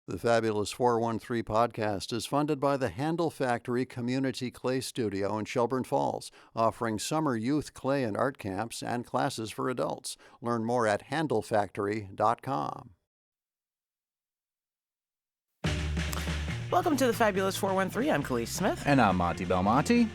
The Fabulous 413 podcast is funded by the Handle Factory Community Clay Studio in Shelburne Falls, offering summer youth clay and art camps and classes for adults. Learn more at handlefactory.com. Welcome to the Fabulous 413. I'm Khalees Smith. And I'm Monty Belmonte.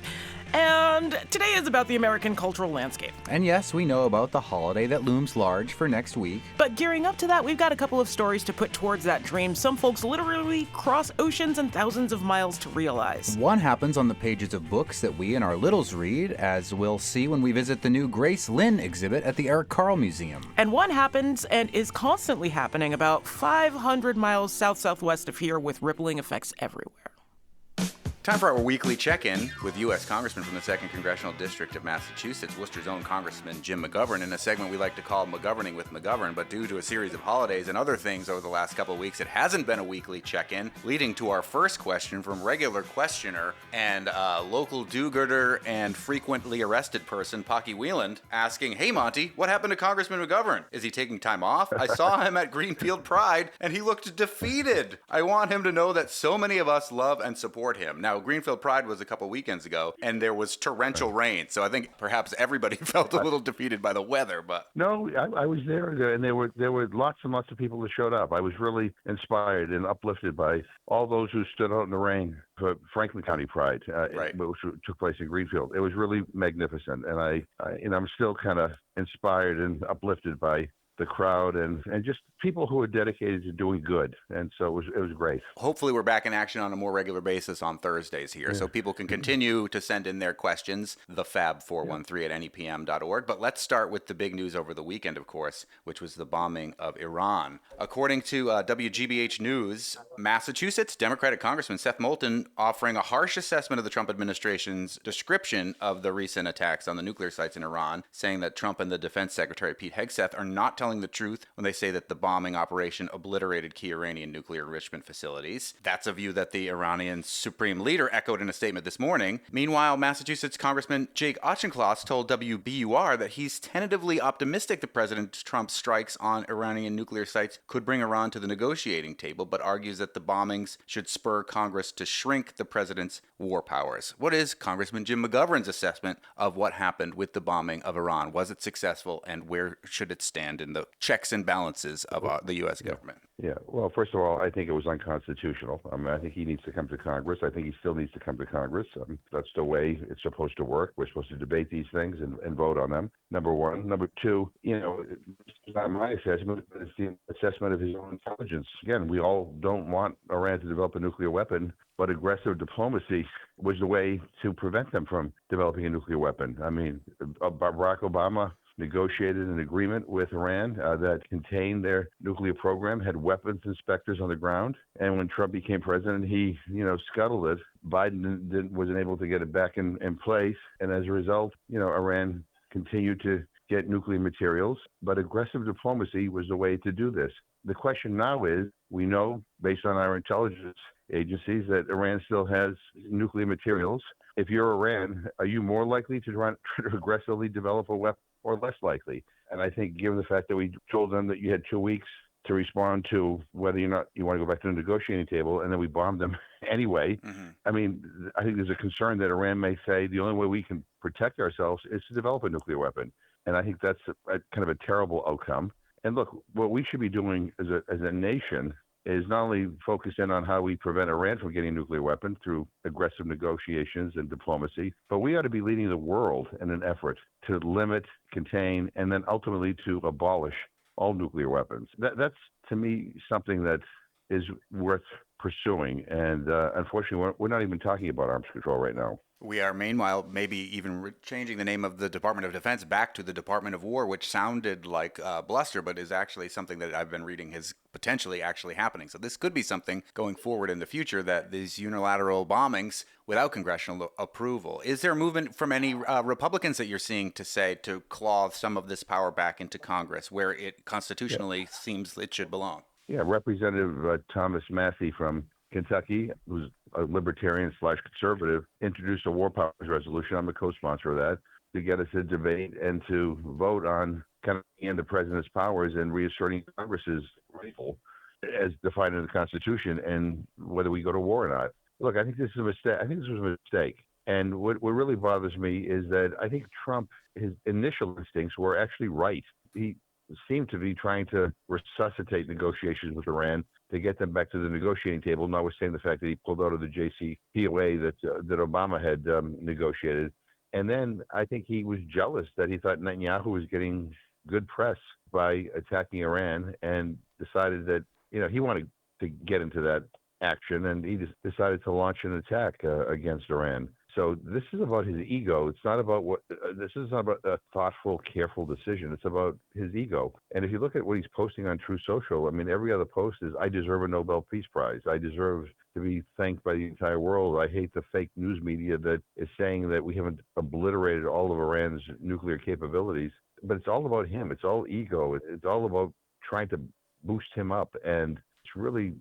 And today is about the American cultural landscape. And yes, we know about the holiday that looms large for next week. But gearing up to that, we've got a couple of stories to put towards that dream some folks literally cross oceans and thousands of miles to realize. One happens on the pages of books that we and our littles read, as we'll see when we visit the new Grace Lynn exhibit at the Eric Carle Museum. And one happens and is constantly happening about 500 miles south-southwest of here with rippling effects everywhere. Time for our weekly check-in with U.S. Congressman from the 2nd Congressional District of Massachusetts, Worcester's own Congressman Jim McGovern, in a segment we like to call McGoverning with McGovern, but due to a series of holidays and other things over the last couple of weeks, it hasn't been a weekly check-in, leading to our first question from regular questioner and local do-gooder and frequently arrested person, Pocky Wieland, asking, "Hey Monty, what happened to Congressman McGovern? Is he taking time off? I saw him at Greenfield Pride, and he looked defeated. I want him to know that so many of us love and support him." Now, Greenfield Pride was a couple weekends ago, and there was torrential rain, so I think perhaps everybody felt a little defeated by the weather. But no, I was there, and there were lots and lots of people that showed up. I was really inspired and uplifted by all those who stood out in the rain for Franklin County Pride, which took place in Greenfield. It was really magnificent, and I'm still kind of inspired and uplifted by the crowd and just people who are dedicated to doing good. And so it was great. Hopefully we're back in action on a more regular basis on Thursdays here, so people can continue to send in their questions, thefab413 at nepm.org. But let's start with the big news over the weekend, of course, which was the bombing of Iran. According to WGBH News, Massachusetts Democratic Congressman Seth Moulton offering a harsh assessment of the Trump administration's description of the recent attacks on the nuclear sites in Iran, saying that Trump and the Defense Secretary Pete Hegseth are not telling the truth when they say that the bombing operation obliterated key Iranian nuclear enrichment facilities. That's a view that the Iranian supreme leader echoed in a statement this morning. Meanwhile, Massachusetts Congressman Jake Auchincloss told WBUR that he's tentatively optimistic that President Trump's strikes on Iranian nuclear sites could bring Iran to the negotiating table, but argues that the bombings should spur Congress to shrink the president's war powers. What is Congressman Jim McGovern's assessment of what happened with the bombing of Iran? Was it successful, and where should it stand in the checks and balances of the U.S. government? Yeah. Well, first of all, I think it was unconstitutional. I think he needs to come to Congress. I think he still needs to come to Congress. That's the way it's supposed to work. We're supposed to debate these things and vote on them, number one. Number two, it's not my assessment, but it's the assessment of his own intelligence. Again, we all don't want Iran to develop a nuclear weapon, but aggressive diplomacy was the way to prevent them from developing a nuclear weapon. I mean, Barack Obama negotiated an agreement with Iran that contained their nuclear program, had weapons inspectors on the ground. And when Trump became president, he, scuttled it. Biden wasn't able to get it back in place. And as a result, Iran continued to get nuclear materials. But aggressive diplomacy was the way to do this. The question now is, we know, based on our intelligence agencies, that Iran still has nuclear materials. If you're Iran, are you more likely to try to aggressively develop a weapon, or less likely? And I think given the fact that we told them that you had 2 weeks to respond to whether or not you want to go back to the negotiating table, and then we bombed them anyway. I mean, I think there's a concern that Iran may say the only way we can protect ourselves is to develop a nuclear weapon. And I think that's a kind of a terrible outcome. And look, what we should be doing as a nation is not only focus in on how we prevent Iran from getting a nuclear weapon through aggressive negotiations and diplomacy, but we ought to be leading the world in an effort to limit, contain, and then ultimately to abolish all nuclear weapons. That's, to me, something that is worth pursuing. And unfortunately, we're not even talking about arms control right now. We are, meanwhile, maybe even changing the name of the Department of Defense back to the Department of War, which sounded like bluster, but is actually something that I've been reading is potentially actually happening. So this could be something going forward in the future, that these unilateral bombings without congressional approval. Is there movement from any Republicans that you're seeing to say to claw some of this power back into Congress, where it constitutionally seems it should belong? Yeah, Representative Thomas Massey from Kentucky, who's a libertarian/conservative, introduced a war powers resolution. I'm a co-sponsor of that, to get us to debate and to vote on kind of the president's powers and reasserting Congress's rifle as defined in the Constitution and whether we go to war or not. Look, I think this is a mistake. I think this was a mistake. And what really bothers me is that I think Trump, his initial instincts were actually right. He seemed to be trying to resuscitate negotiations with Iran to get them back to the negotiating table, notwithstanding the fact that he pulled out of the JCPOA that Obama had negotiated. And then I think he was jealous that he thought Netanyahu was getting good press by attacking Iran, and decided that he wanted to get into that action, and he just decided to launch an attack against Iran. So this is about his ego. It's not about this is not about a thoughtful, careful decision. It's about his ego. And if you look at what he's posting on True Social, I mean, every other post is, I deserve a Nobel Peace Prize. I deserve to be thanked by the entire world. I hate the fake news media that is saying that we haven't obliterated all of Iran's nuclear capabilities. But it's all about him. It's all ego. It's all about trying to boost him up. And it's really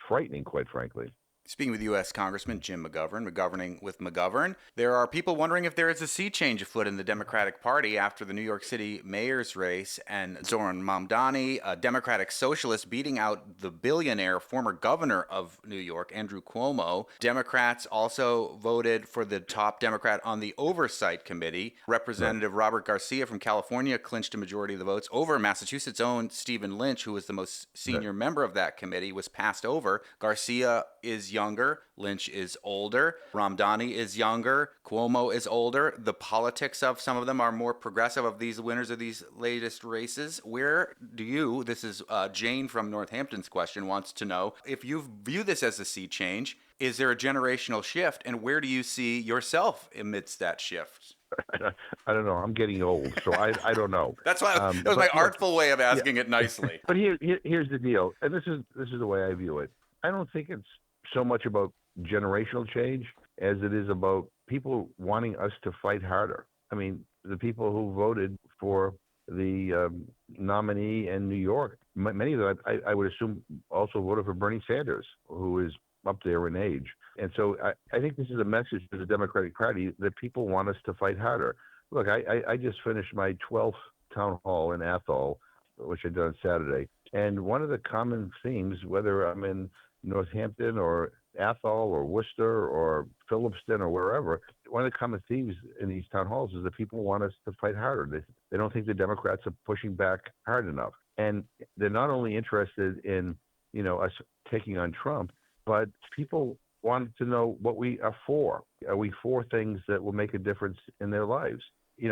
frightening, quite frankly. Speaking with U.S. Congressman Jim McGovern, McGoverning with McGovern, there are people wondering if there is a sea change afoot in the Democratic Party after the New York City mayor's race and Zoran Mamdani, a Democratic socialist, beating out the billionaire former governor of New York, Andrew Cuomo. Democrats also voted for the top Democrat on the Oversight Committee. Representative Robert Garcia from California clinched a majority of the votes over Massachusetts' own Stephen Lynch, who was the most senior member of that committee, was passed over. Garcia is younger. Lynch is older. Ramdani is younger. Cuomo is older. The politics of some of them are more progressive, of these winners of these latest races. Where do you, this is Jane from Northampton's question, wants to know, if you view this as a sea change, is there a generational shift, and where do you see yourself amidst that shift? I don't know. I'm getting old, so I don't know. That's why that was my artful way of asking it nicely. But here's the deal, and this is the way I view it. I don't think it's so much about generational change as it is about people wanting us to fight harder. I mean, the people who voted for the nominee in New York, many of them, I would assume, also voted for Bernie Sanders, who is up there in age. And so I think this is a message to the Democratic Party that people want us to fight harder. Look, I just finished my 12th town hall in Athol, which I did on Saturday. And one of the common themes, whether I'm in Northampton or Athol or Worcester or Phillipston or wherever, one of the common themes in these town halls is that people want us to fight harder. They don't think the Democrats are pushing back hard enough. And they're not only interested in, us taking on Trump, but people want to know what we are for. Are we for things that will make a difference in their lives?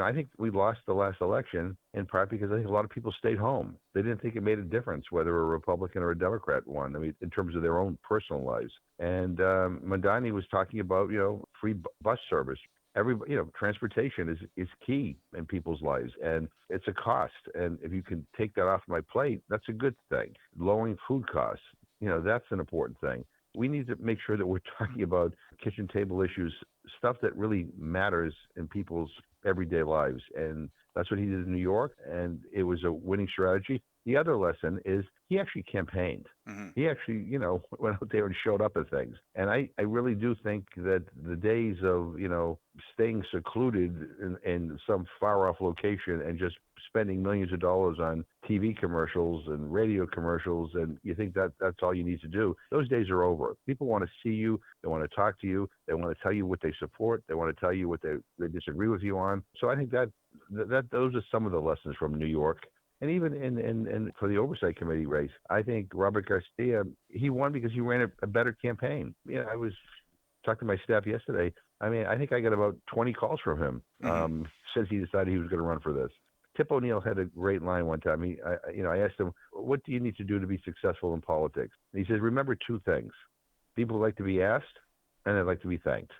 I think we lost the last election in part because I think a lot of people stayed home. They didn't think it made a difference whether a Republican or a Democrat won. I mean, in terms of their own personal lives. And Madani was talking about, free bus service. Transportation is key in people's lives, and it's a cost. And if you can take that off my plate, that's a good thing. Lowering food costs, that's an important thing. We need to make sure that we're talking about kitchen table issues, stuff that really matters in people's everyday lives. And that's what he did in New York, and it was a winning strategy. The other lesson is he actually campaigned. Mm-hmm. He actually, went out there and showed up at things. And I really do think that the days of, staying secluded in some far-off location and just spending millions of dollars on TV commercials and radio commercials, and you think that that's all you need to do, those days are over. People want to see you. They want to talk to you. They want to tell you what they support. They want to tell you what they disagree with you on. So I think that those are some of the lessons from New York. And even in for the Oversight Committee race, I think Robert Garcia, he won because he ran a better campaign. I was talking to my staff yesterday. I mean, I think I got about 20 calls from him since he decided he was going to run for this. Tip O'Neill had a great line one time. I asked him, what do you need to do to be successful in politics? And he says, remember two things. People like to be asked, and they like to be thanked.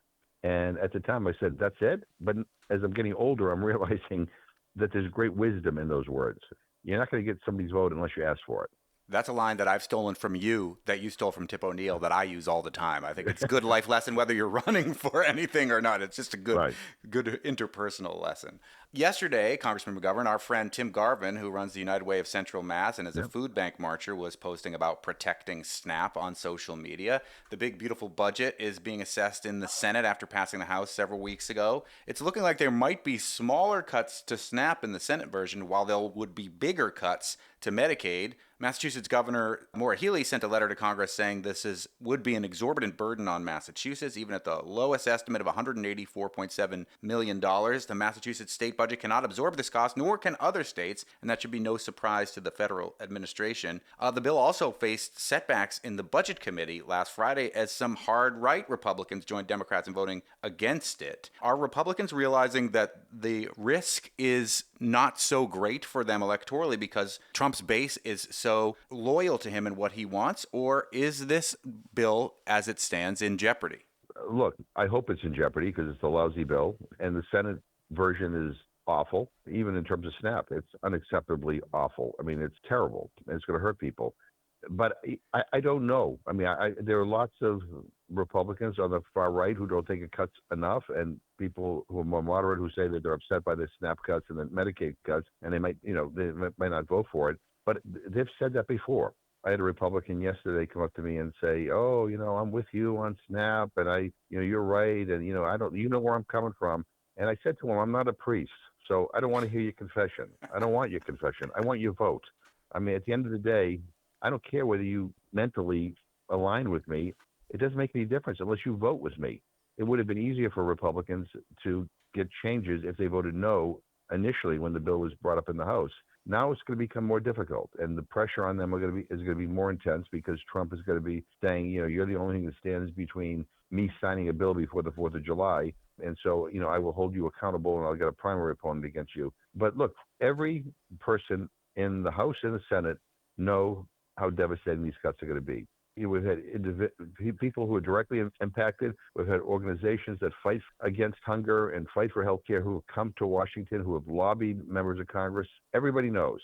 And at the time I said, that's it. But as I'm getting older, I'm realizing that there's great wisdom in those words. You're not going to get somebody's vote unless you ask for it. That's a line that I've stolen from you, that you stole from Tip O'Neill, that I use all the time. I think it's a good life lesson, whether you're running for anything or not. It's just a good interpersonal lesson. Yesterday, Congressman McGovern, our friend Tim Garvin, who runs the United Way of Central Mass and is a food bank marcher, was posting about protecting SNAP on social media. The big, beautiful budget is being assessed in the Senate after passing the House several weeks ago. It's looking like there might be smaller cuts to SNAP in the Senate version, while there would be bigger cuts to Medicaid. Massachusetts Governor Maura Healey sent a letter to Congress saying would be an exorbitant burden on Massachusetts, even at the lowest estimate of $184.7 million. The Massachusetts state budget cannot absorb this cost, nor can other states, and that should be no surprise to the federal administration. The bill also faced setbacks in the Budget Committee last Friday as some hard-right Republicans joined Democrats in voting against it. Are Republicans realizing that the risk is not so great for them electorally because Trump's base is so loyal to him and what he wants, or is this bill, as it stands, in jeopardy? Look, I hope it's in jeopardy because it's a lousy bill, and the Senate version is awful. Even in terms of SNAP, it's unacceptably awful. I mean, it's terrible. It's going to hurt people. But I don't know. I mean, there are lots of Republicans on the far right who don't think it cuts enough, and people who are more moderate who say that they're upset by the SNAP cuts and the Medicaid cuts, and they might not vote for it. But they've said that before. I had a Republican yesterday come up to me and say, "Oh, I'm with you on SNAP, and you're right, and you know where I'm coming from." And I said to him, "I'm not a priest, so I don't want to hear your confession. I don't want your confession. I want your vote. I mean, at the end of the day, I don't care whether you mentally align with me. It doesn't make any difference unless you vote with me." It would have been easier for Republicans to get changes if they voted no initially when the bill was brought up in the House. Now it's going to become more difficult, and the pressure on them is going to be more intense because Trump is going to be saying, you're the only thing that stands between me signing a bill before the 4th of July, and so, I will hold you accountable and I'll get a primary opponent against you. But look, every person in the House and the Senate know how devastating these cuts are going to be. We've had people who are directly impacted. We've had organizations that fight against hunger and fight for health care who have come to Washington, who have lobbied members of Congress. Everybody knows.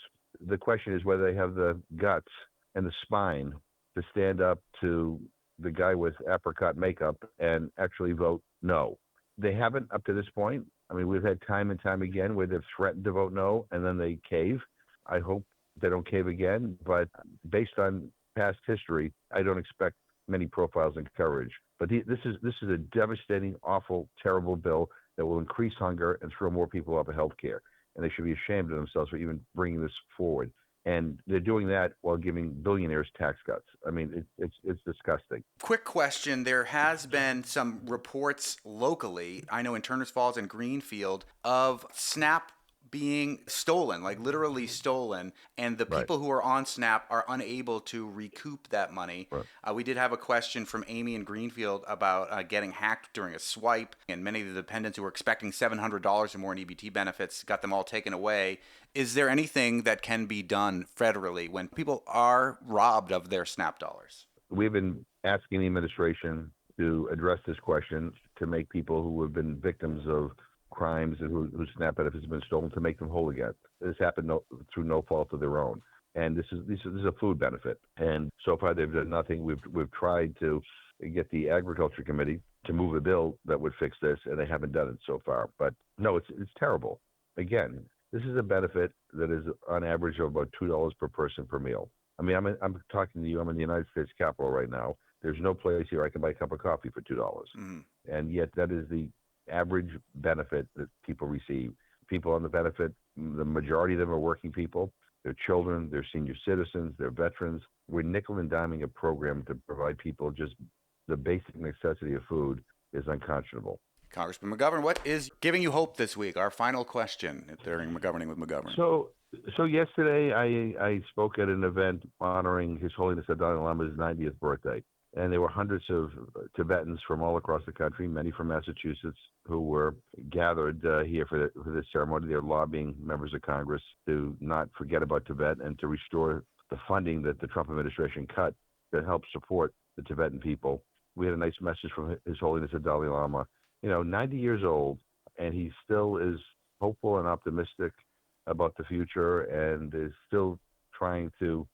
The question is whether they have the guts and the spine to stand up to the guy with apricot makeup and actually vote no. They haven't up to this point. I mean, we've had time and time again where they've threatened to vote no and then they cave. I hope they don't cave again, but based on past history, I don't expect many profiles in courage. But this is a devastating, awful, terrible bill that will increase hunger and throw more people off of health care. And they should be ashamed of themselves for even bringing this forward. And they're doing that while giving billionaires tax cuts. I mean, it's disgusting. Quick question. There has been some reports locally, I know in Turners Falls and Greenfield, of SNAP being stolen, like literally stolen, and the people who are on SNAP are unable to recoup that money. Right. We did have a question from Amy in Greenfield about getting hacked during a swipe, and many of the dependents who were expecting $700 or more in EBT benefits got them all taken away. Is there anything that can be done federally when people are robbed of their SNAP dollars? We've been asking the administration to address this question to make people who have been victims of crimes and whose SNAP benefits have been stolen to make them whole again. This happened through no fault of their own. And this is a food benefit. And so far they've done nothing. We've tried to get the Agriculture Committee to move a bill that would fix this, and they haven't done it so far. But no, it's terrible. Again, this is a benefit that is on average of about $2 per person per meal. I mean, I'm talking to you. I'm in the United States Capitol right now. There's no place here I can buy a cup of coffee for $2. Mm-hmm. And yet that is the average benefit that people receive. People on the benefit, the majority of them are working people. They're children, they're senior citizens, they're veterans. We're nickel and diming a program to provide people just the basic necessity of food is unconscionable. Congressman McGovern, what is giving you hope this week? Our final question during McGoverning with McGovern. So yesterday I spoke at an event honoring His Holiness the Dalai Lama's 90th birthday. And there were hundreds of Tibetans from all across the country, many from Massachusetts, who were gathered here for this ceremony. They're lobbying members of Congress to not forget about Tibet and to restore the funding that the Trump administration cut to help support the Tibetan people. We had a nice message from His Holiness the Dalai Lama. 90 years old, and he still is hopeful and optimistic about the future and is still trying to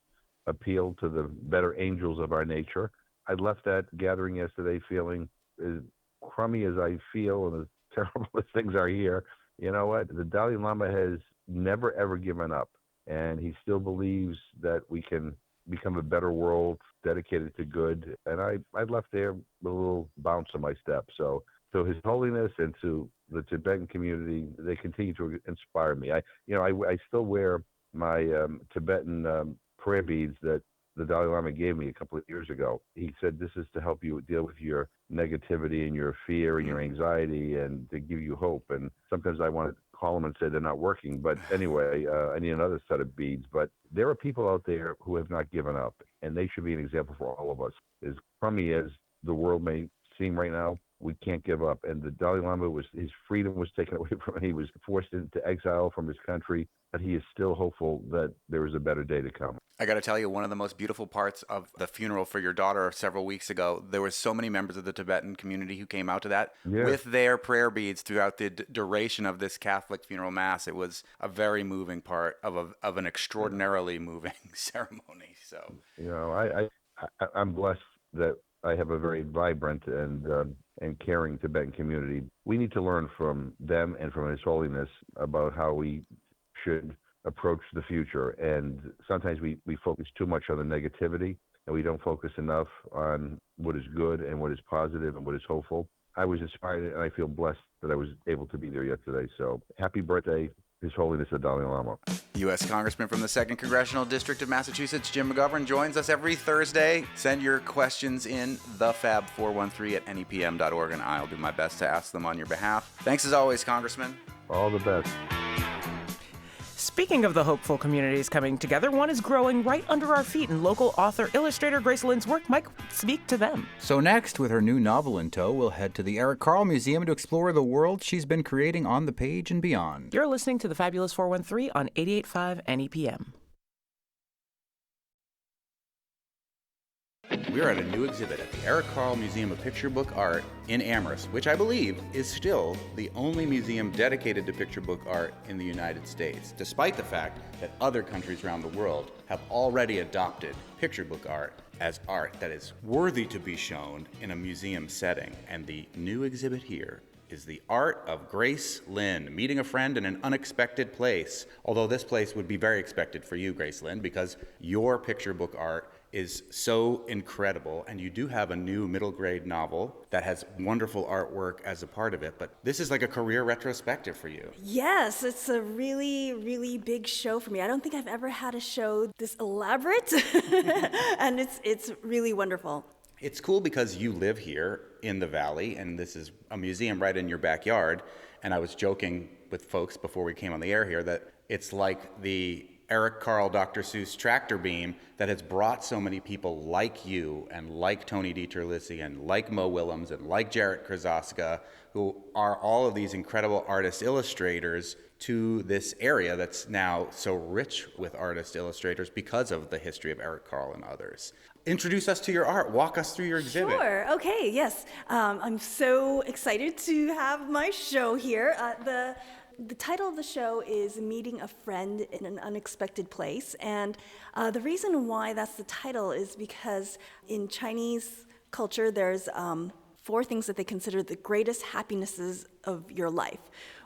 appeal to the better angels of our nature. I left that gathering yesterday feeling as crummy as I feel and as terrible as things are here. You know what? The Dalai Lama has never, ever given up. And he still believes that we can become a better world dedicated to good. And I left there with a little bounce in my step. So to His Holiness and to the Tibetan community, they continue to inspire me. I still wear my Tibetan prayer beads that the Dalai Lama gave me a couple of years ago. He said this is to help you deal with your negativity and your fear and your anxiety and to give you hope. And sometimes I want to call them and say they're not working. But anyway, I need another set of beads. But there are people out there who have not given up, and they should be an example for all of us. As crummy as the world may seem right now, we can't give up. And the Dalai Lama his freedom was taken away from him. He was forced into exile from his country, but he is still hopeful that there is a better day to come. I got to tell you, one of the most beautiful parts of the funeral for your daughter several weeks ago, there were so many members of the Tibetan community who came out to that with their prayer beads throughout the duration of this Catholic funeral mass. It was a very moving part of an extraordinarily moving ceremony. So, I'm blessed that I have a very vibrant and caring Tibetan community. We need to learn from them and from His Holiness about how we should approach the future. And sometimes we focus too much on the negativity, and we don't focus enough on what is good and what is positive and what is hopeful. I was inspired, and I feel blessed that I was able to be there yesterday. So happy birthday, His Holiness the Dalai Lama. U.S. Congressman from the 2nd Congressional District of Massachusetts, Jim McGovern, joins us every Thursday. Send your questions in thefab413@nepm.org, and I'll do my best to ask them on your behalf. Thanks as always, Congressman. All the best. Speaking of the hopeful communities coming together, one is growing right under our feet, and local author, illustrator Grace Lynn's work might speak to them. So next, with her new novel in tow, we'll head to the Eric Carle Museum to explore the world she's been creating on the page and beyond. You're listening to The Fabulous 413 on 88.5 NEPM. We're at a new exhibit at the Eric Carle Museum of Picture Book Art in Amherst, which I believe is still the only museum dedicated to picture book art in the United States, despite the fact that other countries around the world have already adopted picture book art as art that is worthy to be shown in a museum setting. And the new exhibit here is the art of Grace Lynn, meeting a friend in an unexpected place. Although this place would be very expected for you, Grace Lynn, because your picture book art is so incredible, and you do have a new middle grade novel that has wonderful artwork as a part of it, but this is like a career retrospective for you. Yes, it's a really, really big show for me. I don't think I've ever had a show this elaborate, and it's really wonderful. It's cool because you live here in the Valley, and this is a museum right in your backyard, and I was joking with folks before we came on the air here that it's like the Eric Carle, Dr. Seuss tractor beam that has brought so many people like you and like Tony DiTerlizzi and like Mo Willems and like Jarrett Krasaska, who are all of these incredible artist illustrators, to this area that's now so rich with artist illustrators because of the history of Eric Carle and others. Introduce us to your art. Walk us through your exhibit. Sure. Okay. Yes. I'm so excited to have my show here. The title of the show is Meeting a Friend in an Unexpected Place, and the reason why that's the title is because in Chinese culture there's 4 things that they consider the greatest happinesses of your life.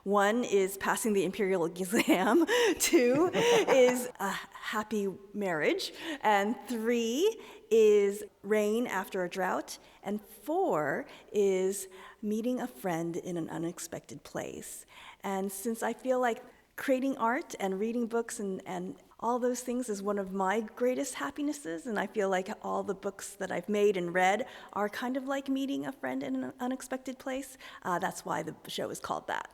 1 is passing the imperial exam, 2 is a happy marriage, and 3 is rain after a drought, and 4 is meeting a friend in an unexpected place. And since I feel like creating art and reading books and all those things is one of my greatest happinesses, and I feel like all the books that I've made and read are kind of like meeting a friend in an unexpected place, that's why the show is called that.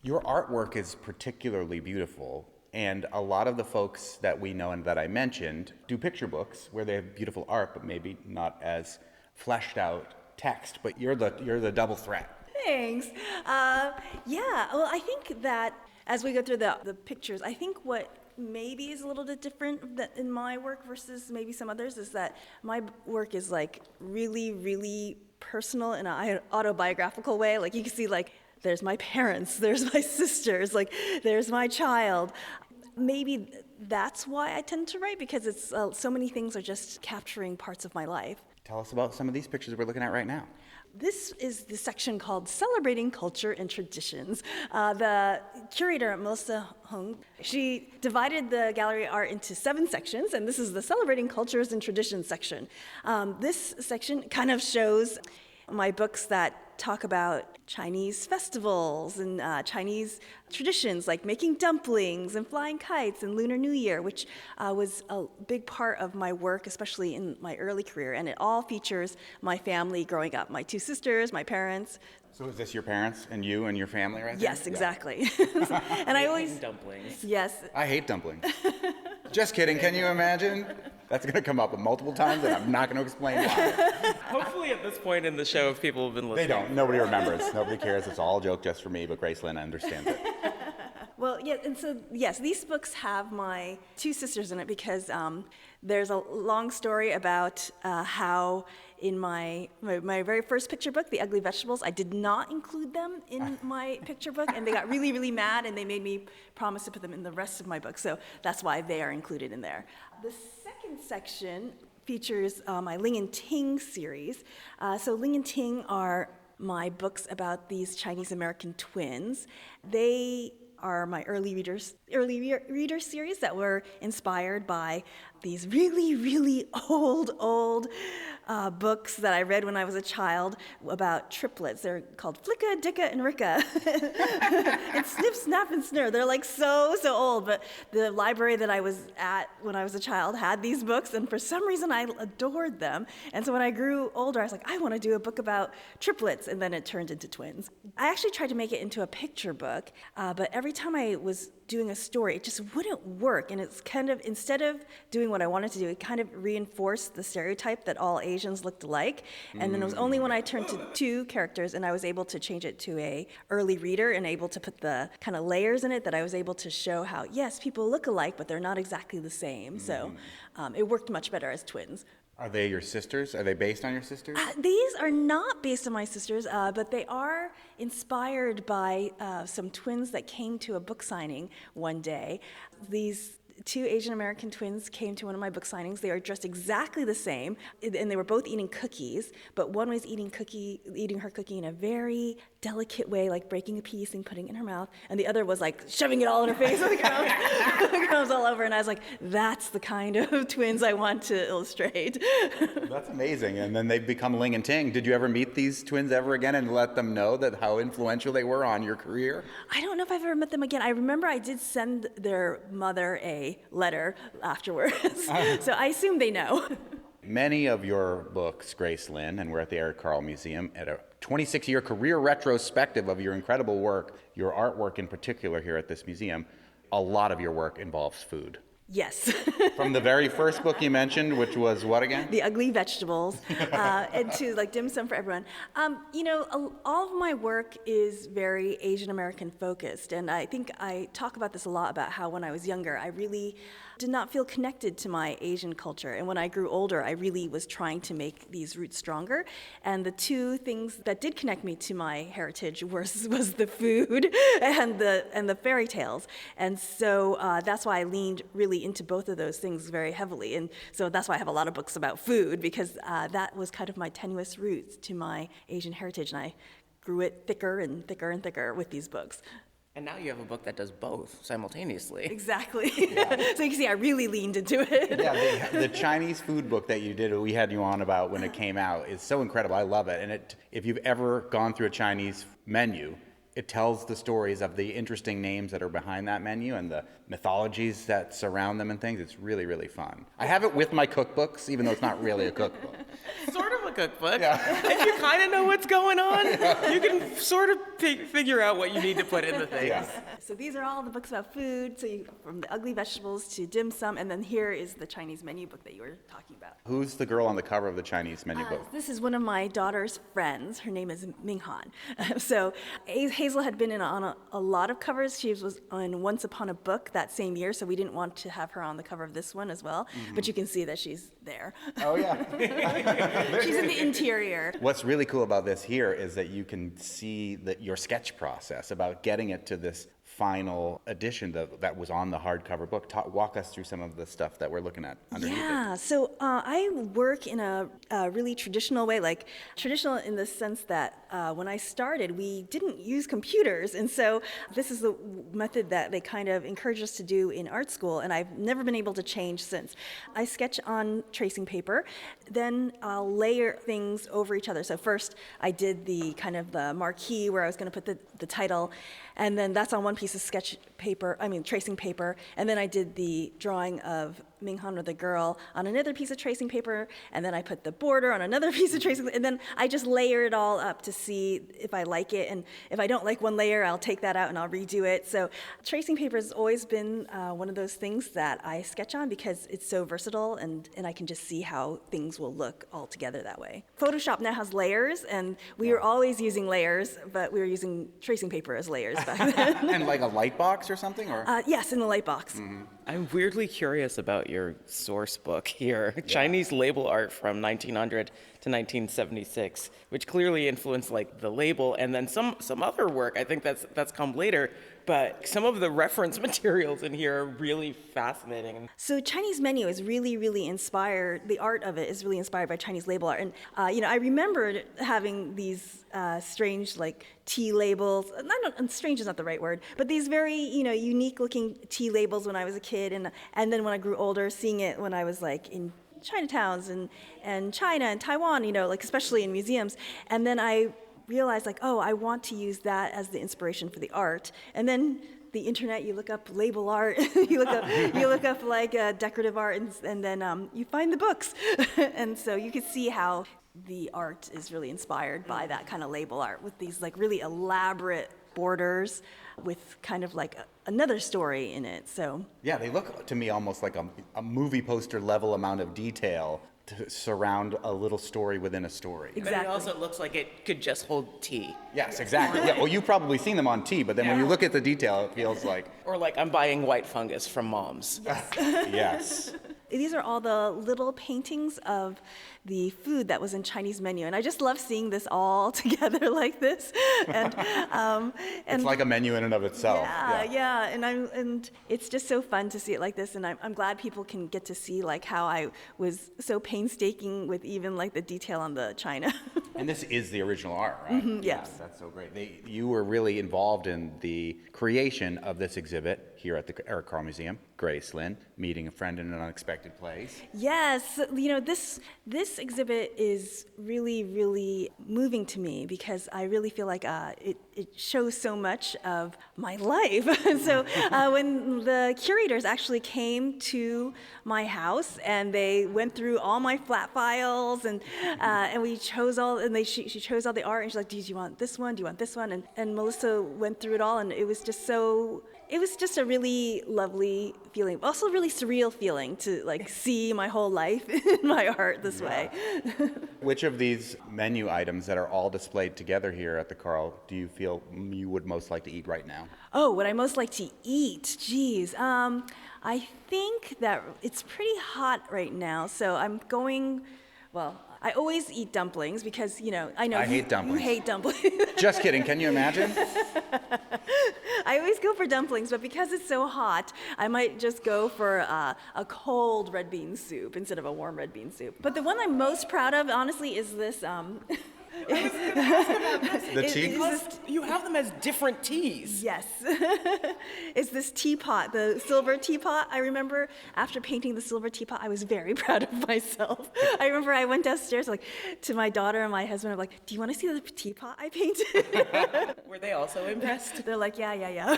Your artwork is particularly beautiful, and a lot of the folks that we know and that I mentioned do picture books where they have beautiful art, but maybe not as fleshed out text, but you're the double threat. Thanks. Well, I think that as we go through the pictures, I think what maybe is a little bit different in my work versus maybe some others is that my work is like really, really personal in an autobiographical way. Like you can see like there's my parents, there's my sisters, like there's my child. Maybe that's why I tend to write, because it's so many things are just capturing parts of my life. Tell us about some of these pictures we're looking at right now. This is the section called Celebrating Culture and Traditions. The curator, Melissa Hung, she divided the gallery art into 7 sections, and this is the Celebrating Cultures and Traditions section. This section kind of shows my books that talk about Chinese festivals and Chinese traditions like making dumplings and flying kites and Lunar New Year, which was a big part of my work, especially in my early career. And it all features my family growing up, my 2 sisters, my parents. So is this your parents and you and your family right there? Yes, exactly. And I always... dumplings. Yes. I hate dumplings. Just kidding. Can you imagine? That's going to come up multiple times, and I'm not going to explain why. Hopefully at this point in the show, if people have been listening. They don't. Nobody remembers. Nobody cares. It's all a joke just for me, but Grace Lynn understands it. Well, yeah, and so, yes, these books have my 2 sisters in it because there's a long story about how in my very first picture book, The Ugly Vegetables, I did not include them in my picture book, and they got really, really mad, and they made me promise to put them in the rest of my book, so that's why they are included in there. The second section features my Ling and Ting series. So Ling and Ting are my books about these Chinese American twins. They are my early reader series that were inspired by these really, really old books that I read when I was a child about triplets. They're called Flicka, Dicka, and Ricka. And Snip, Snap, and Snurr. They're like so old, but the library that I was at when I was a child had these books, and for some reason I adored them. And so when I grew older, I was like, I want to do a book about triplets, and then it turned into twins. I actually tried to make it into a picture book, but every time I was doing a story, it just wouldn't work. And it's kind of, instead of doing what I wanted to do, it kind of reinforced the stereotype that all Asians looked alike. And then it was only when I turned to 2 characters and I was able to change it to a early reader and able to put the kind of layers in it that I was able to show how, yes, people look alike, but they're not exactly the same. So it worked much better as twins. Are they your sisters? Are they based on your sisters? These are not based on my sisters, but they are inspired by some twins that came to a book signing one day. These 2 Asian American twins came to one of my book signings. They are dressed exactly the same, and they were both eating cookies, but one was eating her cookie in a very delicate way, like breaking a piece and putting it in her mouth, and the other was like shoving it all in her face with the crumbs all over, and I was like, that's the kind of twins I want to illustrate. That's amazing. And then they've become Ling and Ting. Did you ever meet these twins ever again and let them know that how influential they were on your career? I don't know if I've ever met them again. I remember I did send their mother a letter afterwards, so I assume they know. Many of your books, Grace Lynn, and we're at the Eric Carle Museum at a 26-year career retrospective of your incredible work, your artwork in particular here at this museum. A lot of your work involves food. Yes. From the very first book you mentioned, which was what again? The Ugly Vegetables, and to like dim sum for everyone. All of my work is very Asian American focused, and I think I talk about this a lot about how when I was younger, I really did not feel connected to my Asian culture, and when I grew older, I really was trying to make these roots stronger. And the 2 things that did connect me to my heritage was the food and the fairy tales, and so that's why I leaned really into both of those things very heavily. And so that's why I have a lot of books about food, because that was kind of my tenuous roots to my Asian heritage, and I grew it thicker and thicker and thicker with these books. And now you have a book that does both simultaneously. Exactly. Yeah. So you can see I really leaned into it. Yeah, the Chinese food book that you did, we had you on about when it came out, is so incredible. I love it. And if you've ever gone through a Chinese menu, it tells the stories of the interesting names that are behind that menu and the mythologies that surround them and things. It's really, really fun. I have it with my cookbooks, even though it's not really a cookbook. Sort of a cookbook. Yeah. If you kind of know what's going on, you can sort of figure out what you need to put in the things. Yeah. So these are all the books about food, from The Ugly Vegetables to dim sum, and then here is the Chinese menu book that you were talking about. Who's the girl on the cover of the Chinese menu book? This is one of my daughter's friends. Her name is Ming Han. So Hazel had been on a lot of covers. She was on Once Upon a Book that same year, so we didn't want to have her on the cover of this one as well. Mm-hmm. But you can see that she's there. Oh, yeah. She's in the interior. What's really cool about this here is that you can see your sketch process about getting it to this final edition that was on the hardcover book. Walk us through some of the stuff that we're looking at underneath it. So I work in a really traditional way, like traditional in the sense that when I started, we didn't use computers. And so this is the method that they kind of encourage us to do in art school, and I've never been able to change since. I sketch on tracing paper, then I'll layer things over each other. So first I did the kind of the marquee where I was going to put the title, and then that's on one piece of tracing paper, and then I did the drawing of Minghan or the girl on another piece of tracing paper, and then I put the border on another piece of tracing, and then I just layer it all up to see if I like it, and if I don't like one layer, I'll take that out and I'll redo it. So tracing paper has always been one of those things that I sketch on because it's so versatile, and I can just see how things will look all together that way. Photoshop now has layers, and we were always using layers, but we were using tracing paper as layers back then. And like a light box or something? Or? Yes, in the light box. Mm-hmm. I'm weirdly curious about your source book here, Chinese label art from 1900 to 1976, which clearly influenced like the label and then some other work. I think that's come later, but some of the reference materials in here are really fascinating. So Chinese menu is really, really inspired. The art of it is really inspired by Chinese label art, and I remembered having these strange like tea labels. Strange is not the right word, but these very unique-looking tea labels when I was a kid, and then when I grew older, seeing it when I was like in Chinatowns and China and Taiwan, like especially in museums, and then I realized like, oh, I want to use that as the inspiration for the art, and then the internet, you look up label art, you look up like decorative art, and then you find the books, and so you can see how the art is really inspired by that kind of label art with these like really elaborate borders with kind of like another story in it. So yeah, they look to me almost like a movie poster level amount of detail to surround a little story within a story. Exactly. But it also looks like it could just hold tea. Yes, exactly. Yeah. Well, you've probably seen them on tea, but then when you look at the detail, it feels like... Or like I'm buying white fungus from Mom's. Yes. These are all the little paintings of the food that was in Chinese menu, and I just love seeing this all together like this. And it's like a menu in and of itself. Yeah. And it's just so fun to see it like this, and I'm glad people can get to see like how I was so painstaking with even like the detail on the china. And this is the original art, right? Mm-hmm, yes. Yeah, that's so great. You were really involved in the creation of this exhibit here at the Eric Carle Museum. Grace Lynn, meeting a friend in an unexpected place. Yes, this exhibit is really, really moving to me because I really feel like it shows so much of my life. So when the curators actually came to my house and they went through all my flat files and we chose all, and she chose all the art, and she's like, do you want this one? Do you want this one? And Melissa went through it all, and it was just a really lovely feeling, also really surreal feeling to like see my whole life in my art this way. Which of these menu items that are all displayed together here at the Carle do you feel you would most like to eat right now? Oh, what I most like to eat? Geez, I think that it's pretty hot right now, so I'm going, well, I always eat dumplings because, I know I hate dumplings. You hate dumplings. Just kidding, can you imagine? I always go for dumplings, but because it's so hot, I might just go for a cold red bean soup instead of a warm red bean soup. But the one I'm most proud of, honestly, is this. The tea? You have them as different teas. Yes. It's this teapot, the silver teapot. I remember after painting the silver teapot, I was very proud of myself. I remember I went downstairs to my daughter and my husband. I'm like, do you want to see the teapot I painted? Were they also impressed? They're like, yeah.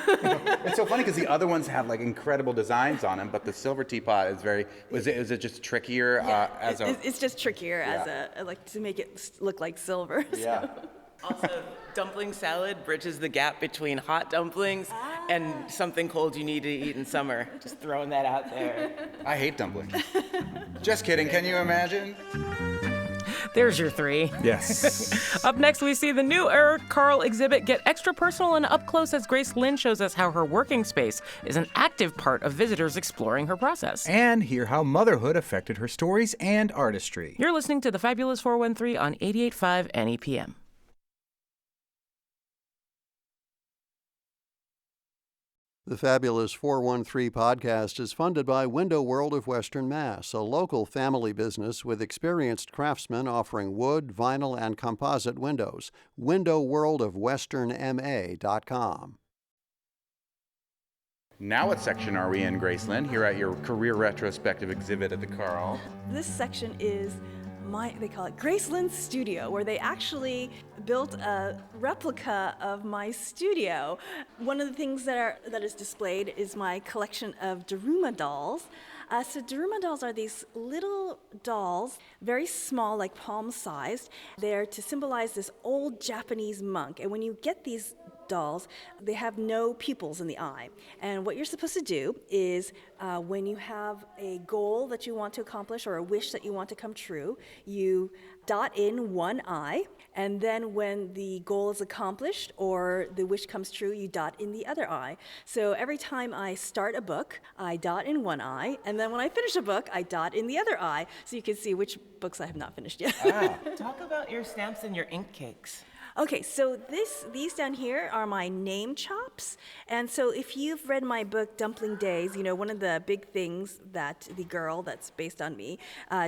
It's so funny because the other ones have like incredible designs on them, but the silver teapot is very, is it just trickier It's just trickier as like to make it look like silver. Yeah. Also, dumpling salad bridges the gap between hot dumplings and something cold you need to eat in summer. Just throwing that out there. I hate dumplings. Just kidding, can you imagine? There's your 3. Yes. Up next, we see the new Eric Carle exhibit get extra personal and up close as Grace Lynn shows us how her working space is an active part of visitors exploring her process. And hear how motherhood affected her stories and artistry. You're listening to the Fabulous 413 on 88.5 NEPM. The fabulous 413 podcast is funded by Window World of Western Mass, a local family business with experienced craftsmen offering wood, vinyl, and composite windows. windowworldofwesternma.com. Now what section are we in, Gracelyn, here at your career retrospective exhibit at the Carl? This section is they call it Graceland's studio, where they actually built a replica of my studio. One of the things that is displayed is my collection of Daruma dolls. So Daruma dolls are these little dolls, very small, like palm-sized. They're to symbolize this old Japanese monk. And when you get these dolls, they have no pupils in the eye. And what you're supposed to do is when you have a goal that you want to accomplish or a wish that you want to come true, you dot in one eye, and then when the goal is accomplished or the wish comes true, you dot in the other eye. So every time I start a book, I dot in one eye, and then when I finish a book, I dot in the other eye, so you can see which books I have not finished yet. Talk about your stamps and your ink cakes. Okay, so these down here are my name chops. And so if you've read my book, Dumpling Days, you know, one of the big things that the girl that's based on me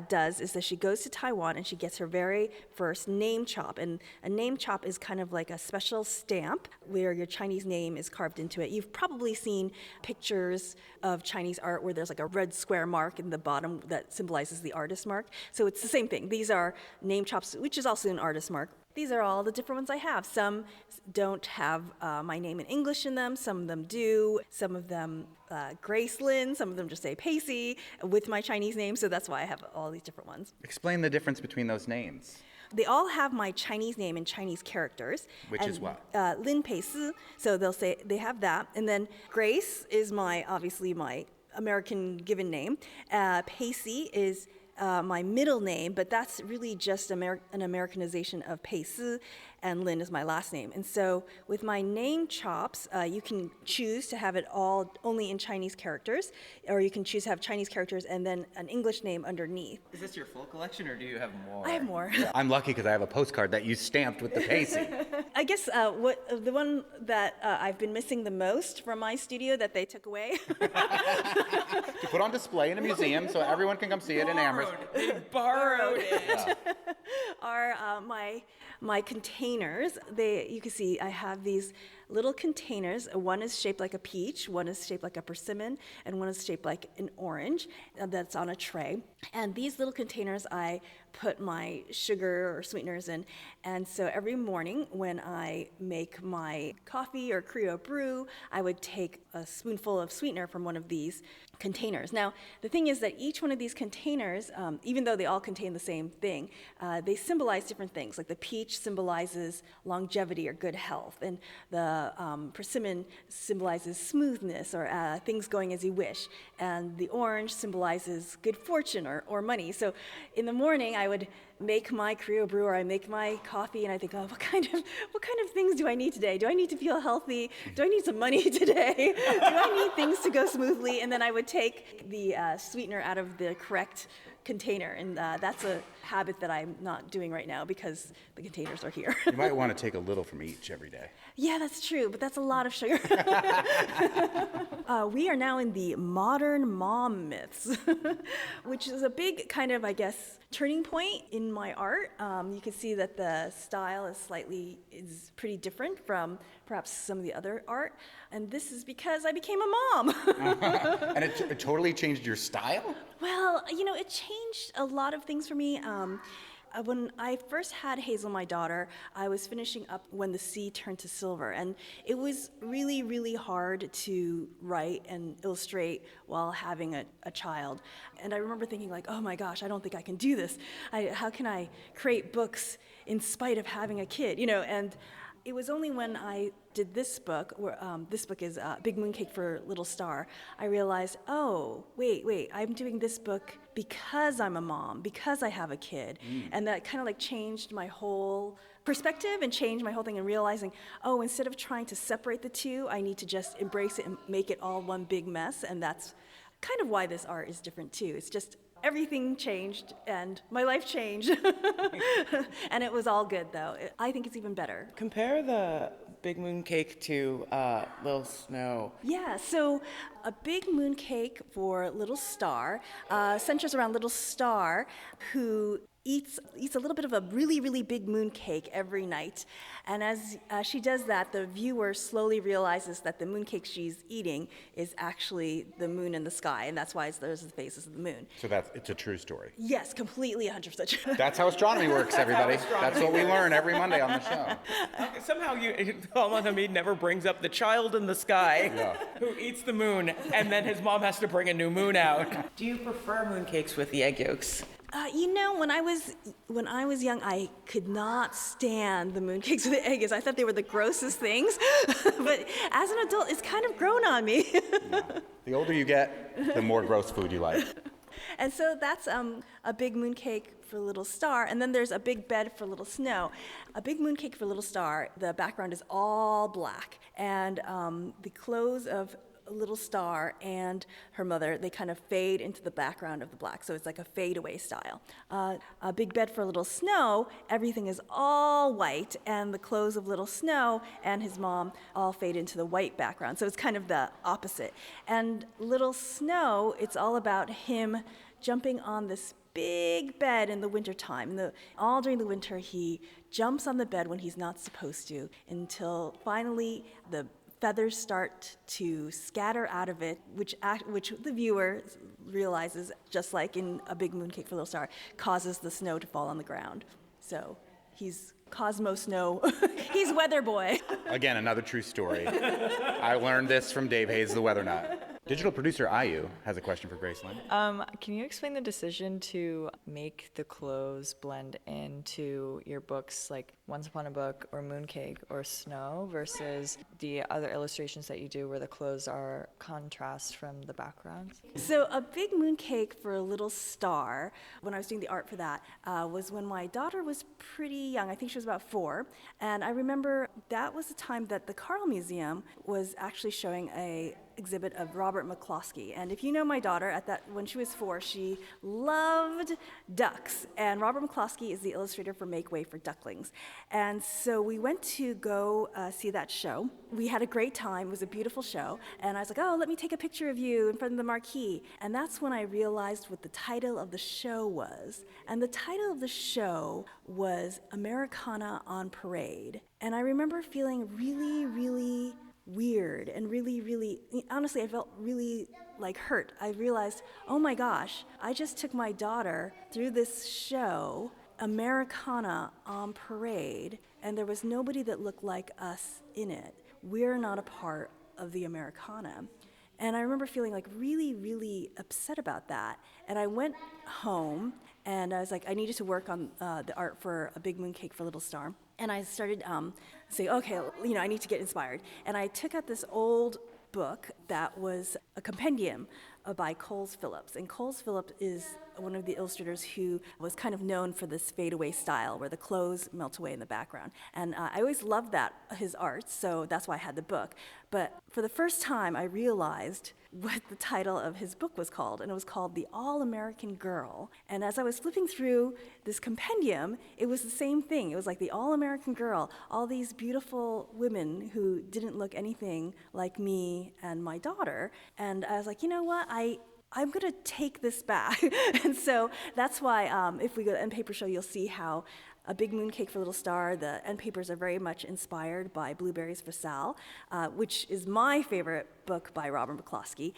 does is that she goes to Taiwan and she gets her very first name chop. And a name chop is kind of like a special stamp where your Chinese name is carved into it. You've probably seen pictures of Chinese art where there's like a red square mark in the bottom that symbolizes the artist mark. So it's the same thing. These are name chops, which is also an artist mark. These are all the different ones I have. Some don't have my name in English in them. Some of them do. Some of them Gracelyn. Some of them just say Pacey with my Chinese name. So that's why I have all these different ones. Explain the difference between those names. They all have my Chinese name in Chinese characters. Which is what? Lin Peici. So they have that. And then Grace is obviously my American given name. Pacey is my middle name, but that's really just an Americanization of Peici, and Lin is my last name. And so with my name chops, you can choose to have it all only in Chinese characters, or you can choose to have Chinous characters and then an English name underneath. Is this your full collection, or do you have more? I have more. I'm lucky because I have a postcard that you stamped with the Pacey. I guess the one that I've been missing the most from my studio that they took away. To put on display in a museum so everyone can come see it in Amherst. They borrowed it. Are my containers. You can see I have these little containers. One is shaped like a peach, one is shaped like a persimmon, and one is shaped like an orange that's on a tray. And these little containers I put my sugar or sweeteners in. And so every morning when I make my coffee or Creo brew, I would take a spoonful of sweetener from one of these containers. Now, the thing is that each one of these containers, even though they all contain the same thing, they symbolize different things. Like the peach symbolizes longevity or good health, and the persimmon symbolizes smoothness or things going as you wish, and the orange symbolizes good fortune or money. So in the morning, I would make my Creo brew, or I make my coffee, and I think, oh, what kind of things do I need today? Do I need to feel healthy? Do I need some money today? Do I need things to go smoothly? And then I would take the sweetener out of the correct container, and that's a habit that I'm not doing right now because the containers are here. You might want to take a little from each every day. Yeah, that's true, but that's a lot of sugar. We are now in the modern mom myths, which is a big kind of, I guess, turning point in my art. You can see that the style is pretty different from perhaps some of the other art, and this is because I became a mom. And it totally changed your style? Well, it changed a lot of things for me. When I first had Hazel, my daughter, I was finishing up When the Sea Turned to Silver, and it was really, really hard to write and illustrate while having a child. And I remember thinking like, oh my gosh, I don't think I can do this. How can I create books in spite of having a kid, and it was only when I did this book, where this book is Big Mooncake for Little Star, I realized, oh, wait, I'm doing this book because I'm a mom, because I have a kid. And that kind of like changed my whole perspective and changed my whole thing, and realizing, oh, instead of trying to separate the two, I need to just embrace it and make it all one big mess. And that's kind of why this art is different too. It's just everything changed and my life changed. And it was all good though. I think it's even better. Compare the Big Moon Cake to Little Snow? Yeah, so a big moon cake for Little Star centers around Little Star, who eats a little bit of a really, really big moon cake every night. And as she does that, the viewer slowly realizes that the moon cake she's eating is actually the moon in the sky, and that's why there's the faces of the moon. So it's a true story. Yes, completely 100% true. That's how astronomy works, everybody. That's what we learn every Monday on the show. Somehow Alma Hamid never brings up the child in the sky who eats the moon, and then his mom has to bring a new moon out. Do you prefer moon cakes with the egg yolks? When I was young, I could not stand the mooncakes with the egg yolks. I thought they were the grossest things. But as an adult, it's kind of grown on me. The older you get, the more gross food you like. And so that's a big mooncake for Little Star. And then there's a big bed for Little Snow. A big mooncake for Little Star, the background is all black. And the clothes of Little Star and her mother, they kind of fade into the background of the black, so it's like a fadeaway style. A big bed for Little Snow, everything is all white, and the clothes of Little Snow and his mom all fade into the white background, so it's kind of the opposite. And Little Snow, it's all about him jumping on this big bed in the wintertime. All during the winter, he jumps on the bed when he's not supposed to, until finally the feathers start to scatter out of it, which the viewer realizes, just like in A Big Mooncake for Little Star, causes the snow to fall on the ground. So he's Cosmo Snow. He's Weather Boy. Again, another true story. I learned this from Dave Hayes, the weather nut. Digital producer Ayu has a question for Grace Lynn. Can you explain the decision to make the clothes blend into your books, like Once Upon a Book or Mooncake or Snow, versus the other illustrations that you do where the clothes are contrast from the backgrounds? So A Big Mooncake for Little Star, when I was doing the art for that, was when my daughter was pretty young. I think she was about 4. And I remember that was the time that the Carl Museum was actually showing a exhibit of Robert McCloskey. And if you know my daughter, when she was 4, she loved ducks. And Robert McCloskey is the illustrator for Make Way for Ducklings. And so we went to go see that show. We had a great time. It was a beautiful show. And I was like, oh, let me take a picture of you in front of the marquee. And that's when I realized what the title of the show was. And the title of the show was Americana on Parade. And I remember feeling really, really weird and really, really, honestly, I felt really hurt. I realized, oh my gosh, I just took my daughter through this show, Americana on Parade, and there was nobody that looked like us in it. We're not a part of the Americana. And I remember feeling really, really upset about that. And I went home and I was like, I needed to work on the art for A Big Mooncake for Little Star. And I started saying, okay, I need to get inspired. And I took out this old book that was a compendium by Coles Phillips. And Coles Phillips is one of the illustrators who was kind of known for this fadeaway style where the clothes melt away in the background. And I always loved his art, so that's why I had the book. But for the first time, I realized what the title of his book was called, and it was called The All-American Girl. And as I was flipping through this compendium, it was the same thing. It was like The All-American Girl, all these beautiful women who didn't look anything like me and my daughter. And I was like, you know what, I'm going to take this back. And so that's why if we go to the end paper show, you'll see how A Big Mooncake for Little Star, the end papers are very much inspired by Blueberries for Sal, which is my favorite book by Robert McCloskey,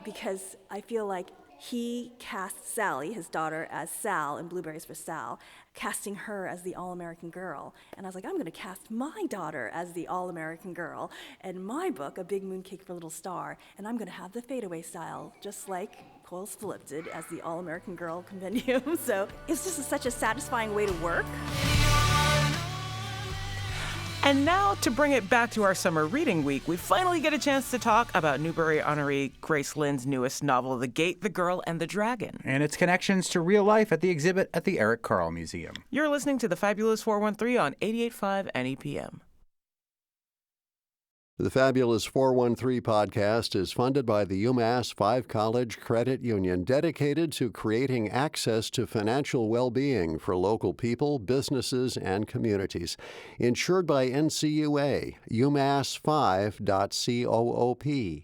because I feel like he cast Sally, his daughter, as Sal in Blueberries for Sal, casting her as the All-American Girl. And I was like, I'm going to cast my daughter as the All-American Girl in my book, A Big Mooncake for Little Star, and I'm going to have the fadeaway style, just like Coles Phillips did as the All-American Girl compendium. So it's just such a satisfying way to work. And now, to bring it back to our summer reading week, we finally get a chance to talk about Newbery honoree Grace Lynn's newest novel, The Gate, the Girl, and the Dragon. And its connections to real life at the exhibit at the Eric Carle Museum. You're listening to The Fabulous 413 on 88.5 NEPM. The Fabulous 413 podcast is funded by the UMass 5 College Credit Union, dedicated to creating access to financial well-being for local people, businesses, and communities. Insured by NCUA, umass5.coop.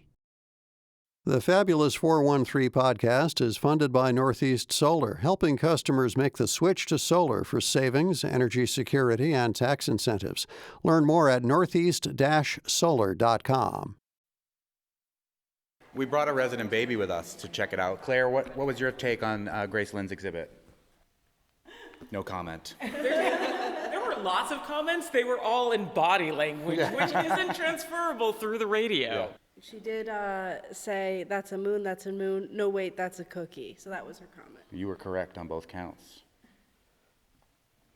The Fabulous 413 podcast is funded by Northeast Solar, helping customers make the switch to solar for savings, energy security, and tax incentives. Learn more at northeast-solar.com. We brought a resident baby with us to check it out. Claire, what was your take on Grace Lynn's exhibit? No comment. There were lots of comments. They were all in body language, which isn't transferable through the radio. Yeah. She did say, that's a moon, that's a moon. No, wait, that's a cookie. So that was her comment. You were correct on both counts.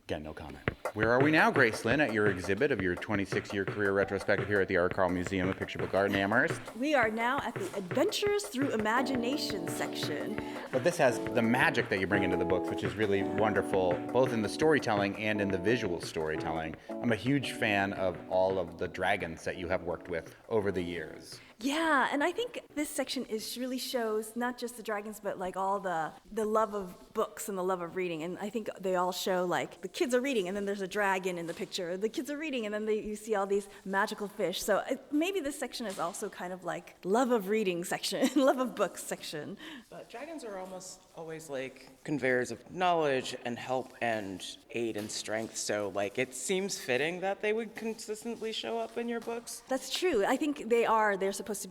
Again, no comment. Where are we now, Grace Lynn, at your exhibit of your 26-year career retrospective here at the Art Carl Museum of Picture Book Art in Amherst? We are now at the Adventures Through Imagination section. But this has the magic that you bring into the books, which is really wonderful, both in the storytelling and in the visual storytelling. I'm a huge fan of all of the dragons that you have worked with over the years. Yeah, and I think this section really shows not just the dragons, but like all the love of books and the love of reading. And I think they all show like the kids are reading, and then there's a dragon in the picture. The kids are reading, and then you see all these magical fish. So maybe this section is also kind of like love of reading section, love of books section. But dragons are almost always like conveyors of knowledge and help and aid and strength. So like it seems fitting that they would consistently show up in your books. That's true. I think they're supposed to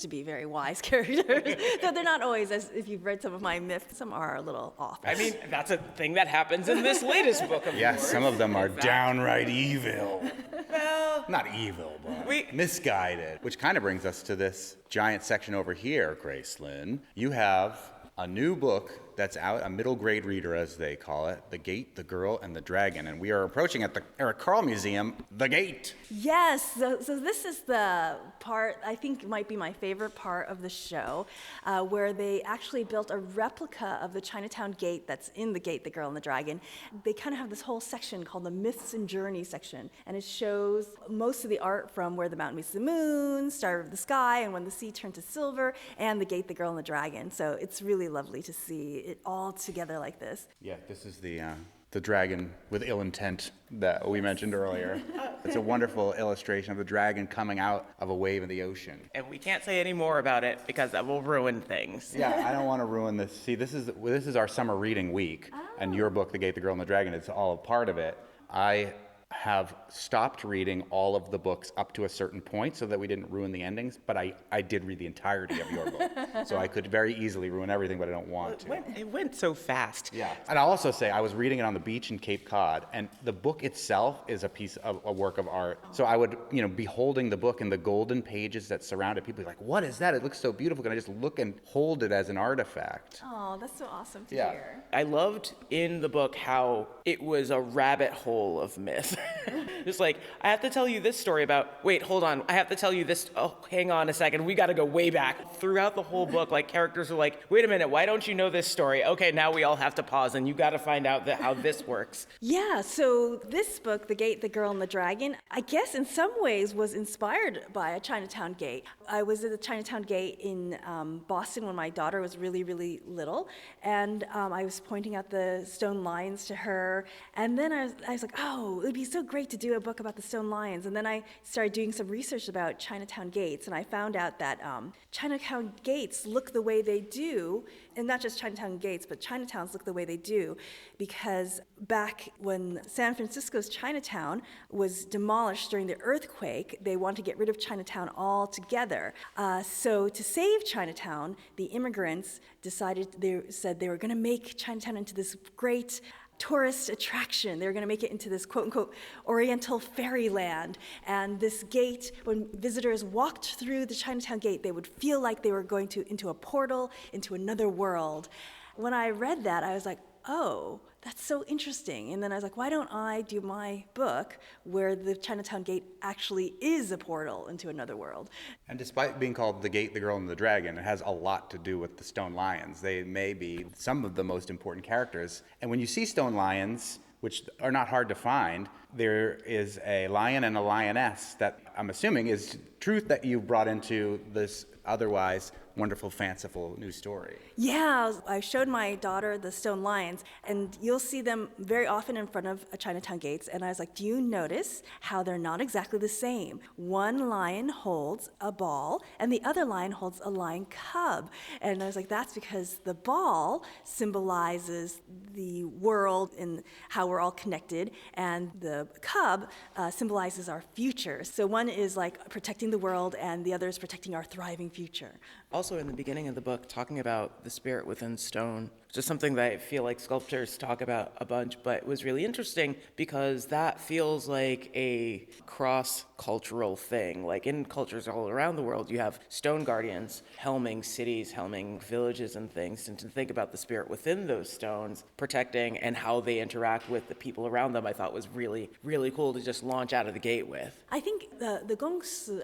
be very wise characters. Though they're not always, as if you've read some of my myths, some are a little off. I mean, that's a thing that happens in this latest book of Yes, yours. some of them are Exactly. downright evil. Well, Not evil, but misguided. Which kind of brings us to this giant section over here, Grace Lynn. You have a new book that's out, a middle grade reader as they call it, The Gate, the Girl, and the Dragon. And we are approaching at the Eric Carle Museum, The Gate. Yes, so this is the part I think might be my favorite part of the show, where they actually built a replica of the Chinatown Gate that's in The Gate, the Girl, and the Dragon. They kind of have this whole section called the Myths and Journeys section, and it shows most of the art from where the mountain meets the moon, Star of the Sky, and when the sea turned to silver, and The Gate, the Girl, and the Dragon. So it's really lovely to see it all together like this. Yeah, this is the dragon with ill intent that we mentioned earlier. It's a wonderful illustration of the dragon coming out of a wave in the ocean. and we can't say any more about it because that will ruin things. Yeah, I don't want to ruin this. See, this is our summer reading week, and your book, The Gate, the Girl, and the Dragon, is all a part of it. I have stopped reading all of the books up to a certain point so that we didn't ruin the endings, but I did read the entirety of your book. So I could very easily ruin everything, but I don't want to. It went so fast. Yeah, and I'll also say I was reading it on the beach in Cape Cod, and the book itself is a piece of a work of art. So I would, be holding the book and the golden pages that surround it. People are like, "What is that? It looks so beautiful." Can I just look and hold it as an artifact? Oh, that's so awesome to Yeah. hear. I loved in the book how it was a rabbit hole of myth. It's like, I have to tell you this story about, wait, hold on, I have to tell you this, oh, hang on a second, we gotta go way back. Throughout the whole book, like, characters are like, wait a minute, why don't you know this story? Okay, now we all have to pause and you gotta find out how this works. Yeah, so this book, The Gate, the Girl, and the Dragon, I guess in some ways was inspired by a Chinatown Gate. I was at the Chinatown Gate in Boston when my daughter was really, really little, and I was pointing out the stone lions to her, and then I was like, oh, it would be so great to do a book about the stone lions. And then I started doing some research about Chinatown Gates, and I found out that Chinatown Gates look the way they do, and not just Chinatown Gates, but Chinatowns look the way they do, because back when San Francisco's Chinatown was demolished during the earthquake, they wanted to get rid of Chinatown altogether. So to save Chinatown, the immigrants said they were going to make Chinatown into this great tourist attraction. They were going to make it into this quote-unquote Oriental fairyland. And this gate, when visitors walked through the Chinatown Gate, they would feel like they were going into a portal, into another world. When I read that, I was like, oh, that's so interesting. And then I was like, why don't I do my book where the Chinatown Gate actually is a portal into another world? And despite being called The Gate, the Girl, and the Dragon, it has a lot to do with the stone lions. They may be some of the most important characters. And when you see stone lions, which are not hard to find. There is a lion and a lioness that I'm assuming is truth that you brought into this otherwise wonderful, fanciful new story. Yeah, I showed my daughter the stone lions, and you'll see them very often in front of Chinatown gates. And I was like, do you notice how they're not exactly the same? One lion holds a ball, and the other lion holds a lion cub. And I was like, that's because the ball symbolizes the world and how we're all connected, and the cub symbolizes our future. So one is like protecting the world, and the other is protecting our thriving future. Also, in the beginning of the book, talking about the spirit within stone, just something that I feel like sculptors talk about a bunch, but it was really interesting because that feels like a cross-cultural thing. Like in cultures all around the world, you have stone guardians helming cities, helming villages and things, and to think about the spirit within those stones, protecting and how they interact with the people around them, I thought was really, really cool to just launch out of the gate with. I think the gongsi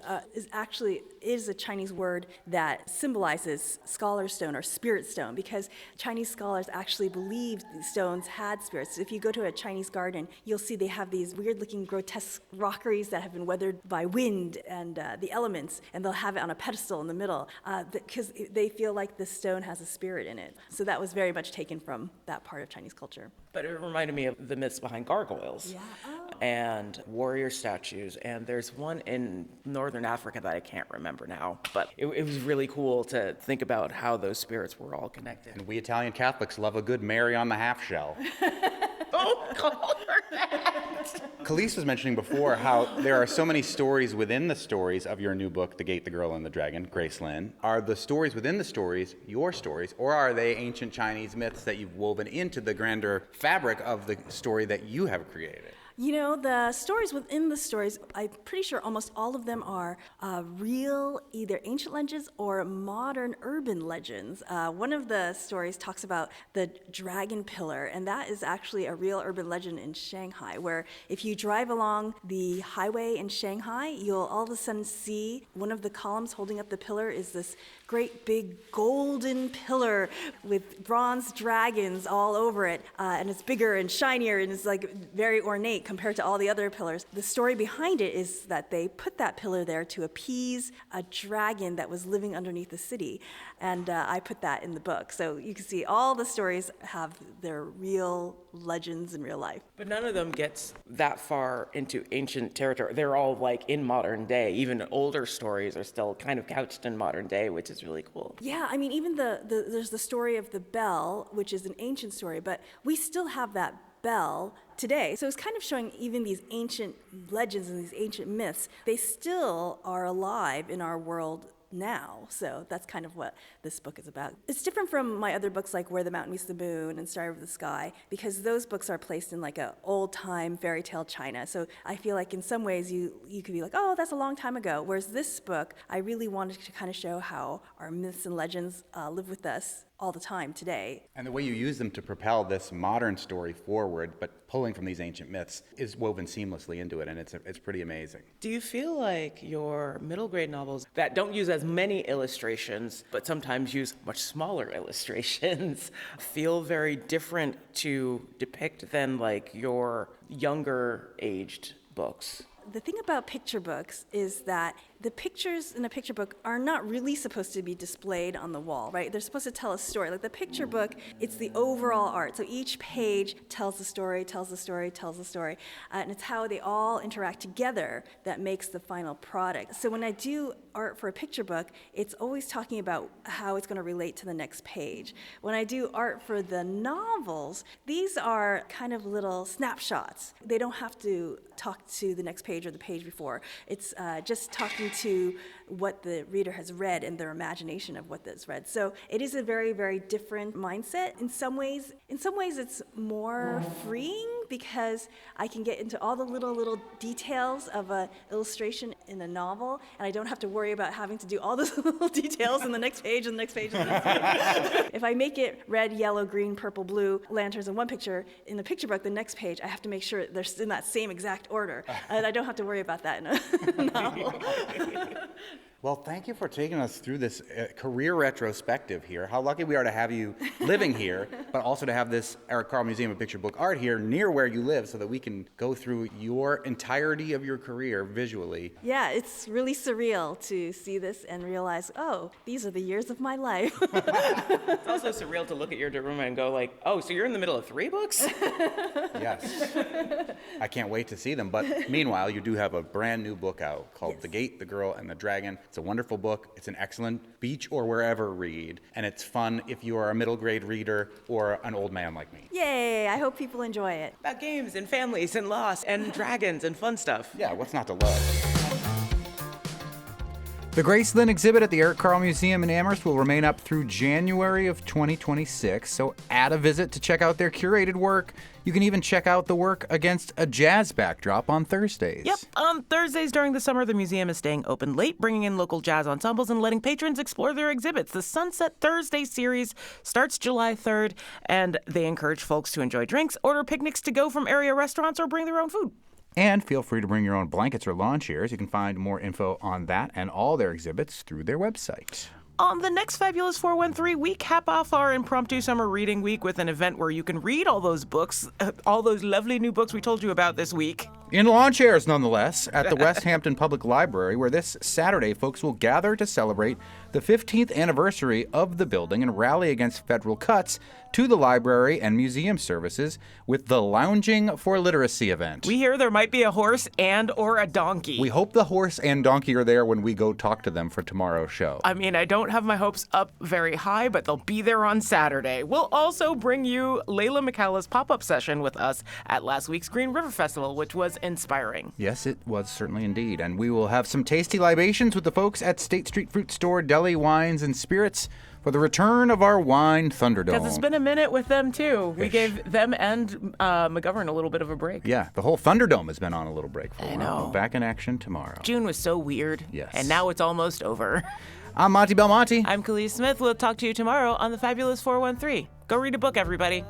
is a Chinese word that symbolizes scholar stone or spirit stone, because Chinese scholars actually believed these stones had spirits. If you go to a Chinese garden, you'll see they have these weird-looking, grotesque rockeries that have been weathered by wind and the elements, and they'll have it on a pedestal in the middle because they feel like the stone has a spirit in it. So that was very much taken from that part of Chinese culture. But it reminded me of the myths behind gargoyles. Yeah. Oh. And warrior statues. And there's one in northern Africa that I can't remember now. But it was really cool to think about how those spirits were all connected. And we Italian Catholics love a good Mary on the half shell. Don't call her that! Khalees was mentioning before how there are so many stories within the stories of your new book, The Gate, the Girl, and the Dragon, Grace Lin. Are the stories within the stories your stories, or are they ancient Chinese myths that you've woven into the grander fabric of the story that you have created? You know, the stories within the stories, I'm pretty sure almost all of them are real, either ancient legends or modern urban legends. One of the stories talks about the dragon pillar, and that is actually a real urban legend in Shanghai, where if you drive along the highway in Shanghai, you'll all of a sudden see one of the columns holding up the pillar is this great big golden pillar with bronze dragons all over it, and it's bigger and shinier, and it's like very ornate compared to all the other pillars. The story behind it is that they put that pillar there to appease a dragon that was living underneath the city, and I put that in the book. So you can see all the stories have their real legends in real life. But none of them gets that far into ancient territory. They're all like in modern day. Even older stories are still kind of couched in modern day, which is really cool. Yeah, I mean, even there's the story of the bell, which is an ancient story, but we still have that bell today. So it's kind of showing even these ancient legends and these ancient myths, they still are alive in our world now. So that's kind of what this book is about. It's different from my other books like Where the Mountain Meets the Moon and Star Over the Sky, because those books are placed in like a old-time fairy tale China. So I feel like in some ways you could be like, oh, that's a long time ago. Whereas this book, I really wanted to kind of show how our myths and legends live with us all the time today. And the way you use them to propel this modern story forward, but pulling from these ancient myths, is woven seamlessly into it, and it's pretty amazing. Do you feel like your middle grade novels that don't use as many illustrations, but sometimes use much smaller illustrations, feel very different to depict than like your younger aged books? The thing about picture books is that the pictures in a picture book are not really supposed to be displayed on the wall, right? They're supposed to tell a story. Like the picture book, it's the overall art. So each page tells the story, tells the story, tells the story, and it's how they all interact together that makes the final product. So when I do art for a picture book, it's always talking about how it's going to relate to the next page. When I do art for the novels, these are kind of little snapshots. They don't have to talk to the next page or the page before. It's just talking to what the reader has read and their imagination of what that's read. So it is a very, very different mindset. In some ways it's more freeing because I can get into all the little details of an illustration in a novel, and I don't have to worry about having to do all those little details in the next page and the next page and the next page. If I make it red, yellow, green, purple, blue lanterns in one picture, in the picture book, the next page, I have to make sure they're in that same exact order, and I don't have to worry about that in a novel. Well, thank you for taking us through this career retrospective here. How lucky we are to have you living here, but also to have this Eric Carle Museum of Picture Book Art here near where you live so that we can go through your entirety of your career visually. Yeah, it's really surreal to see this and realize, oh, these are the years of my life. It's also surreal to look at your room and go like, oh, so you're in the middle of 3 books? Yes. I can't wait to see them. But meanwhile, you do have a brand new book out called The Gate, the Girl, and the Dragon. It's a wonderful book. It's an excellent beach or wherever read. And it's fun if you are a middle grade reader or an old man like me. Yay, I hope people enjoy it. About games and families and loss and dragons and fun stuff. Yeah, what's not to love? The Graceland exhibit at the Eric Carle Museum in Amherst will remain up through January of 2026, so add a visit to check out their curated work. You can even check out the work against a jazz backdrop on Thursdays. Yep, on Thursdays during the summer, the museum is staying open late, bringing in local jazz ensembles and letting patrons explore their exhibits. The Sunset Thursday series starts July 3rd, and they encourage folks to enjoy drinks, order picnics to go from area restaurants, or bring their own food. And feel free to bring your own blankets or lawn chairs. You can find more info on that and all their exhibits through their website. On the next Fabulous 413, we cap off our impromptu summer reading week with an event where you can read all those books, all those lovely new books we told you about this week. In lawn chairs, nonetheless, at the West Hampton Public Library, where this Saturday folks will gather to celebrate the 15th anniversary of the building and rally against federal cuts to the library and museum services with the Lounging for Literacy event. We hear there might be a horse and or a donkey. We hope the horse and donkey are there when we go talk to them for tomorrow's show. I mean, I don't have my hopes up very high, but they'll be there on Saturday. We'll also bring you Layla McCallah's pop-up session with us at last week's Green River Festival, which was inspiring. Yes, it was certainly indeed. And we will have some tasty libations with the folks at State Street Fruit Store, Deli Wines and Spirits for the return of our wine Thunderdome. Because it's been a minute with them, too. We gave them and McGovern a little bit of a break. Yeah, the whole Thunderdome has been on a little break for a while. know. But back in action tomorrow. June was so weird. Yes. And now it's almost over. I'm Monty Belmonte. I'm Khalees Smith. We'll talk to you tomorrow on the Fabulous 413. Go read a book, everybody.